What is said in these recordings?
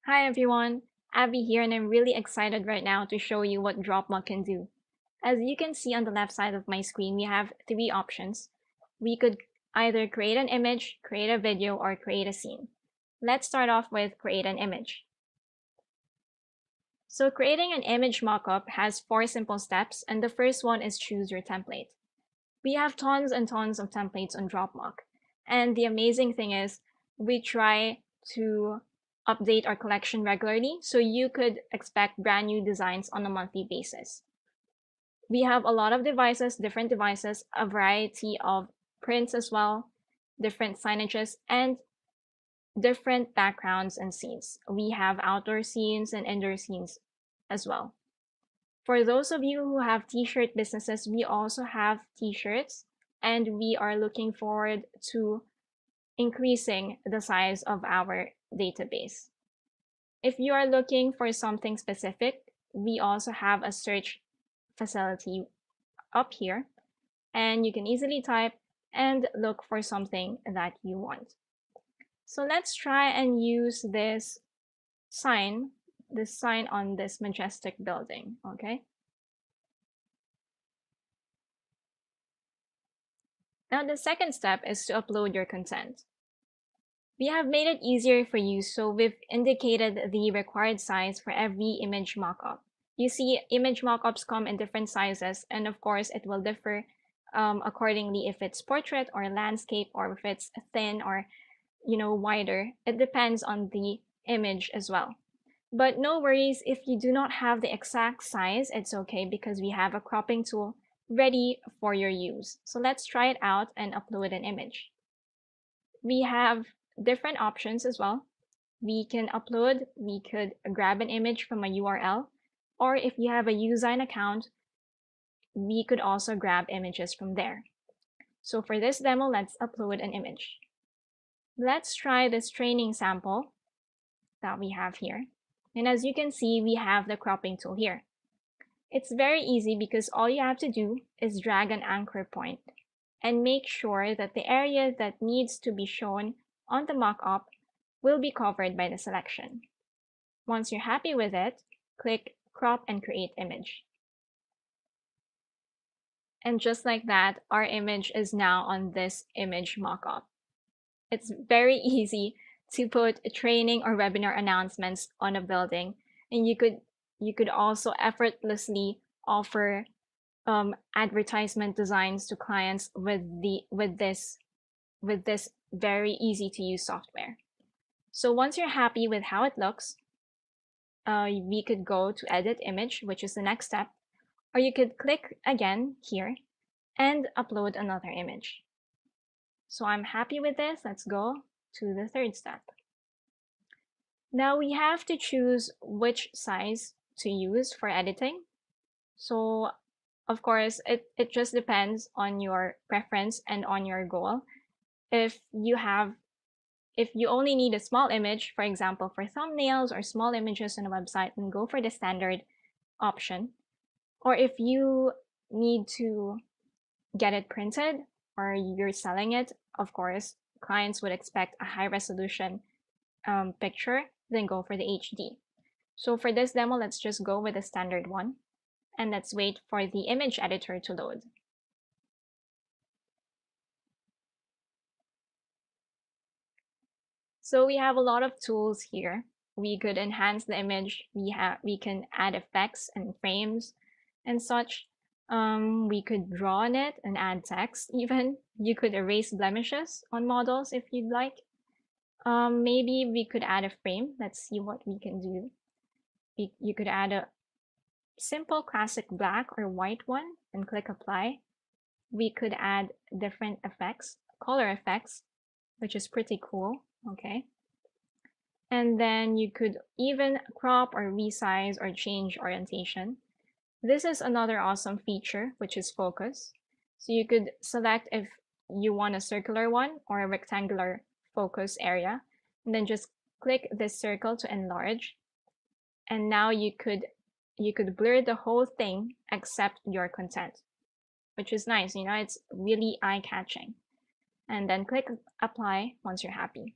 Hi everyone, Abby here and I'm really excited right now to show you what DropMock can do. As you can see on the left side of my screen, we have three options. We could either create an image, create a video, or create a scene. Let's start off with create an image. So creating an image mockup has 4 simple steps, and the first one is choose your template. We have tons and tons of templates on DropMock, and the amazing thing is we try to update our collection regularly, so you could expect brand new designs on a monthly basis. We have a lot of devices, different devices, a variety of prints as well, different signages, and different backgrounds and scenes. We have outdoor scenes and indoor scenes as well. For those of you who have t-shirt businesses, we also have t-shirts, and we are looking forward to increasing the size of our database. If you are looking for something specific, we also have a search facility up here, and you can easily type and look for something that you want. So let's try and use this sign on this majestic building, okay? Now the second step is to upload your content. We have made it easier for you, so we've indicated the required size for every image mockup. You see, image mockups come in different sizes, and of course, it will differ accordingly if it's portrait or landscape, or if it's thin or wider. It depends on the image as well. But no worries, if you do not have the exact size, it's okay because we have a cropping tool ready for your use. So let's try it out and upload an image. We have different options as well. We can upload, we could grab an image from a URL, or if you have a Usign account, we could also grab images from there. So for this demo, let's upload an image. Let's try this training sample that we have here. And as you can see, we have the cropping tool here. It's very easy because all you have to do is drag an anchor point and make sure that the area that needs to be shown on the mockup will be covered by the selection. Once you're happy with it, click Crop and Create Image. And just like that, our image is now on this image mockup. It's very easy to put training or webinar announcements on a building, and you could also effortlessly offer advertisement designs to clients with this very easy to use software. So once you're happy with how it looks, we could go to edit image, which is the next step, or you could click again here and upload another image. So I'm happy with this. Let's go to the third step. Now we have to choose which size to use for editing. So of course, it just depends on your preference and on your goal. If you only need a small image, for example, for thumbnails or small images on a website, then go for the standard option. Or if you need to get it printed or you're selling it, of course, clients would expect a high resolution picture, then go for the HD. So for this demo, let's just go with the standard one, and let's wait for the image editor to load. So we have a lot of tools here. We could enhance the image. We can add effects and frames and such. We could draw on it and add text even. You could erase blemishes on models if you'd like. Maybe we could add a frame. Let's see what we can do. You could add a simple classic black or white one and click apply. We could add different effects, color effects, which is pretty cool, okay? And then you could even crop or resize or change orientation. This is another awesome feature, which is focus. So you could select if you want a circular one or a rectangular focus area, and then just click this circle to enlarge. And now you could blur the whole thing except your content, which is nice. It's really eye-catching. And then click apply once you're happy.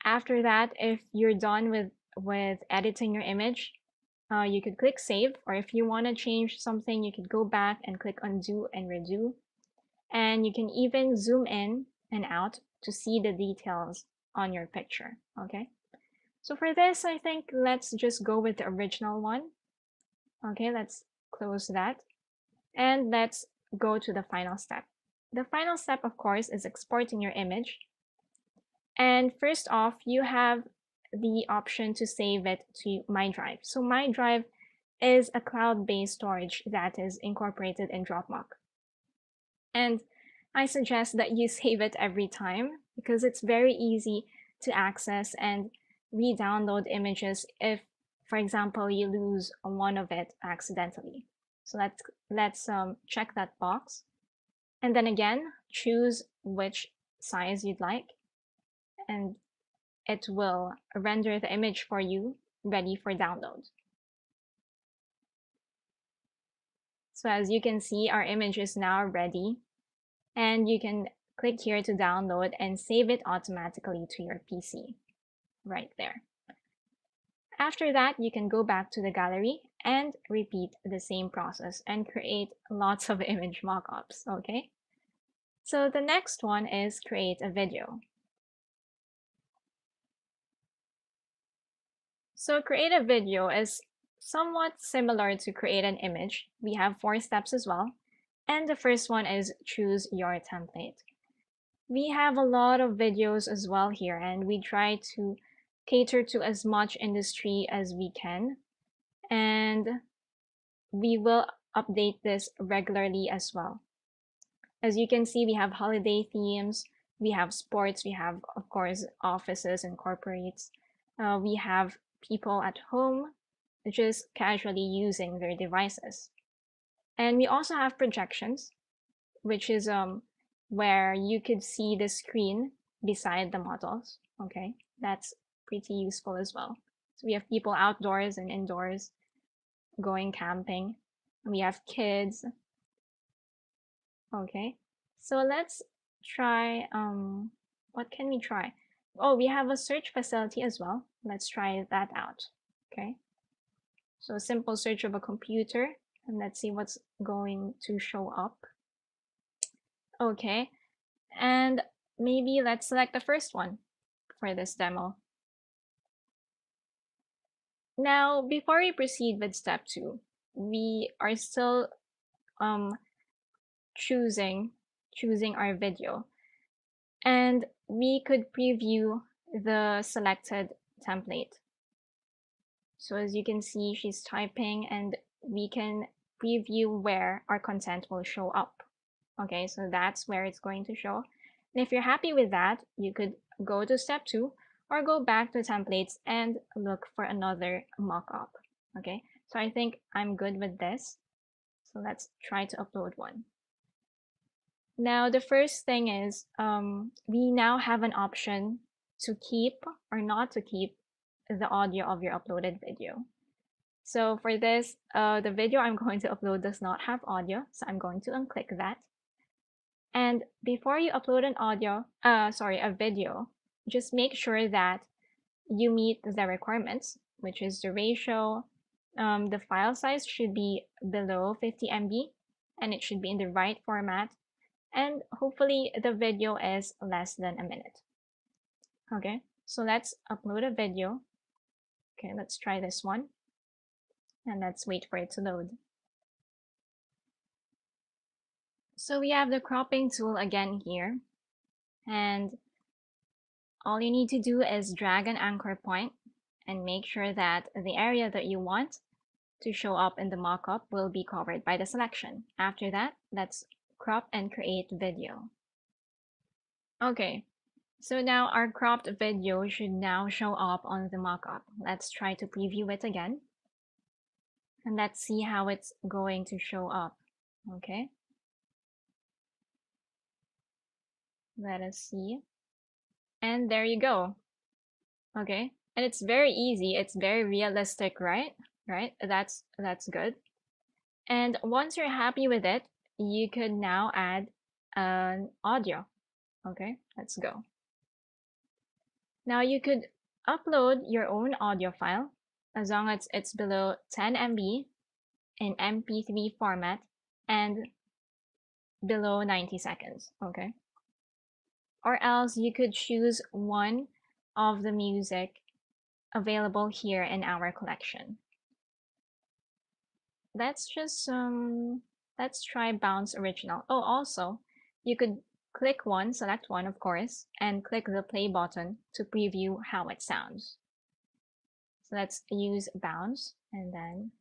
After that, if you're done with editing your image, you could click save, or if you want to change something, you could go back and click undo and redo. And you can even zoom in and out to see the details on your picture. Okay, so for this, I think let's just go with the original one. Okay, let's close that, and let's go to the final step. The final step, of course, is exporting your image. And first off, you have the option to save it to My Drive. So My Drive is a cloud-based storage that is incorporated in DropMock. And I suggest that you save it every time because it's very easy to access and re-download images if, for example, you lose one of it accidentally. So let's check that box. And then again, choose which size you'd like, and it will render the image for you, ready for download. So as you can see, our image is now ready, and you can click here to download and save it automatically to your PC right there. After that, you can go back to the gallery and repeat the same process and create lots of image mockups, okay? So the next one is create a video. So create a video is somewhat similar to create an image. We have 4 steps as well. And the first one is choose your template. We have a lot of videos as well here, and we try to cater to as much industry as we can. And we will update this regularly as well. As you can see, we have holiday themes, we have sports, we have, of course, offices and corporates. We have people at home just casually using their devices. And we also have projections, which is where you could see the screen beside the models. Okay, that's pretty useful as well. So we have people outdoors and indoors going camping. We have kids. Okay, so let's try, what can we try? Oh, we have a search facility as well. Let's try that out. Okay, so a simple search of a computer, and let's see what's going to show up. Okay, and maybe let's select the first one for this demo. Now, before we proceed with step 2, we are still choosing our video, and we could preview the selected template. So as you can see, she's typing, and we can preview where our content will show up. Okay, so that's where it's going to show. And if you're happy with that, you could go to step 2 or go back to templates and look for another mockup. Okay, so I think I'm good with this. So let's try to upload one. Now, the first thing is we now have an option to keep or not to keep the audio of your uploaded video. So for this, the video I'm going to upload does not have audio, so I'm going to unclick that. And before you upload a video, just make sure that you meet the requirements, which is the ratio. The file size should be below 50 MB, and it should be in the right format. And hopefully the video is less than a minute. Okay, so let's upload a video. Okay, let's try this one. And let's wait for it to load. So we have the cropping tool again here. And all you need to do is drag an anchor point and make sure that the area that you want to show up in the mockup will be covered by the selection. After that, let's crop and create video. Okay, so now our cropped video should now show up on the mockup. Let's try to preview it again. And let's see how it's going to show up. Okay. Let us see. And there you go. Okay. And it's very easy. It's very realistic, right? Right? That's good. And once you're happy with it, you could now add an audio. Okay, let's go. Now you could upload your own audio file as long as it's below 10 MB in MP3 format and below 90 seconds, okay? Or else you could choose one of the music available here in our collection. Let's try Bounce Original. Oh, also, you could click one, select one, of course, and click the play button to preview how it sounds. So let's use Bounce, and then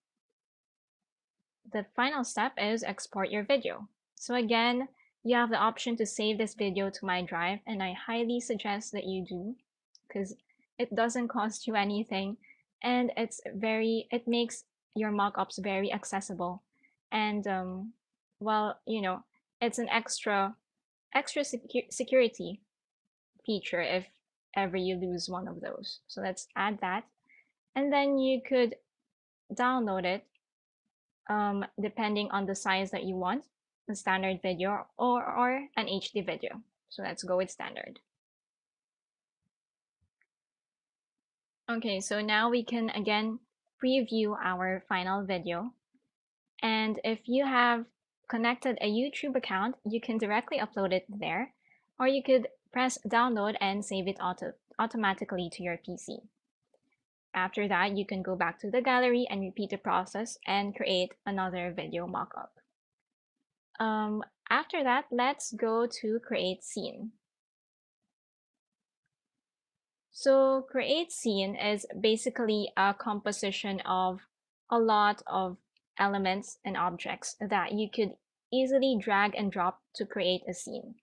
the final step is export your video. So again, you have the option to save this video to my drive, and I highly suggest that you do, because it doesn't cost you anything, and it makes your mockups very accessible, and well, you know, it's an extra security feature if ever you lose one of those. So let's add that, and then you could download it depending on the size that you want, a standard video or an HD video. So let's go with standard. Okay, so now we can again preview our final video. And if you have connected a YouTube account, you can directly upload it there, or you could press download and save it automatically to your PC. After that, you can go back to the gallery and repeat the process and create another video mockup. After that, let's go to create scene. So create scene is basically a composition of a lot of elements and objects that you could easily drag and drop to create a scene.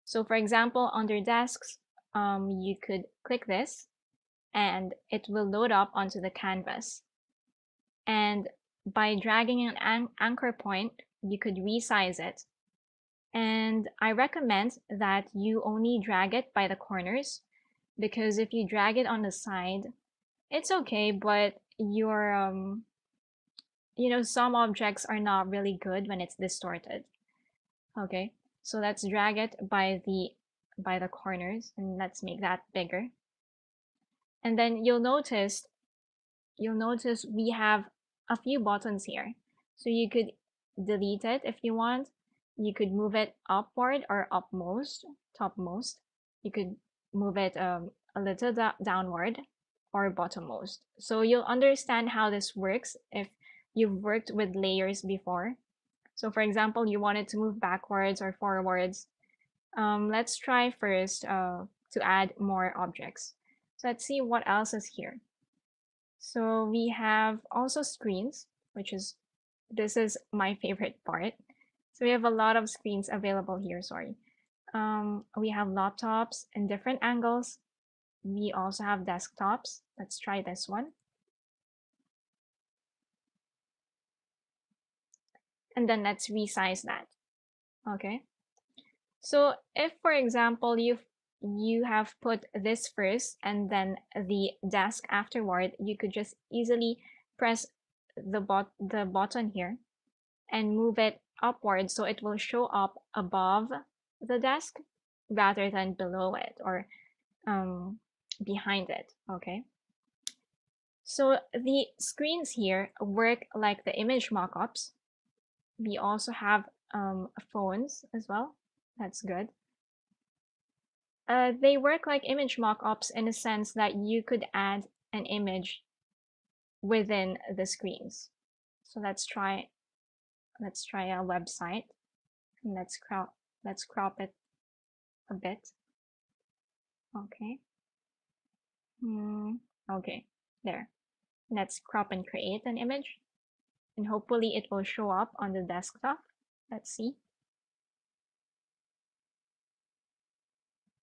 So for example, under desks, you could click this and it will load up onto the canvas. And by dragging an anchor point, you could resize it. And I recommend that you only drag it by the corners, because if you drag it on the side, it's okay, but your you know, some objects are not really good when it's distorted. Okay, so let's drag it by the corners, and let's make that bigger. And then you'll notice we have a few buttons here. So you could delete it if you want. You could move it upward or topmost. You could move it a little downward or bottommost. So you'll understand how this works if you've worked with layers before. So for example, you wanted to move backwards or forwards. Let's try first to add more objects. So let's see what else is here. So we have also screens, this is my favorite part. So we have a lot of screens available here, sorry. We have laptops in different angles. We also have desktops. Let's try this one. And then let's resize that. Okay. So if, for example, you have put this first and then the desk afterward, you could just easily press the button here and move it upward so it will show up above the desk rather than below it or behind it. Okay. So the screens here work like the image mockups. We also have phones as well. That's good. They work like image mockups in a sense that you could add an image within the screens. So let's try a website, and let's crop it a bit. Okay. Okay, there. Let's crop and create an image, and hopefully it will show up on the desktop. Let's see.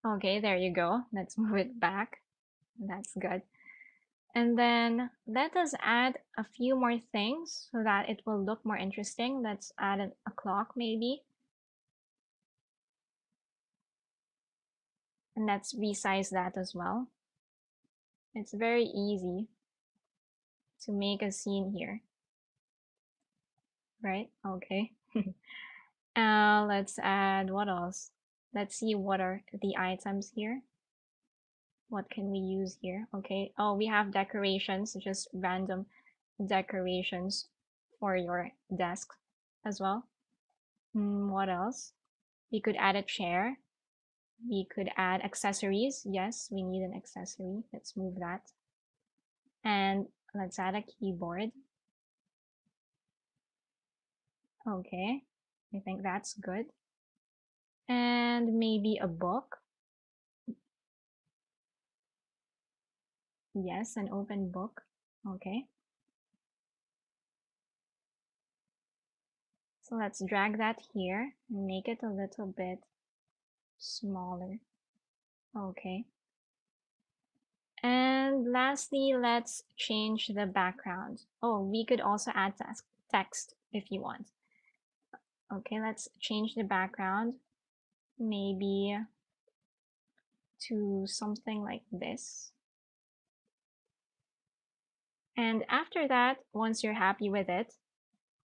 Okay, there you go. Let's move it back. That's good. And then let us add a few more things so that it will look more interesting. Let's add a clock maybe. And let's resize that as well. It's very easy to make a scene here. Right? Okay. Let's add what else? Let's see what are the items here. What can we use here? Okay. Oh, we have decorations, just random decorations for your desk as well. What else? We could add a chair. We could add accessories. Yes, we need an accessory. Let's move that. And let's add a keyboard. Okay, I think that's good. And maybe a book. Yes, an open book. Okay. So let's drag that here and make it a little bit smaller. Okay. And lastly, let's change the background. Oh, we could also add text if you want. Okay, let's change the background. Maybe to something like this. And after that, once you're happy with it,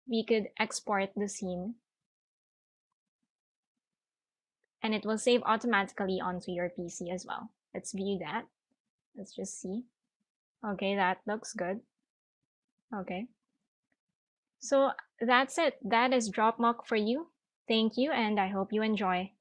we could export the scene and it will save automatically onto your PC as well. Let's view that. Let's just see. Okay, that looks good. Okay. So that's it. That is DropMock for you. Thank you, and I hope you enjoy.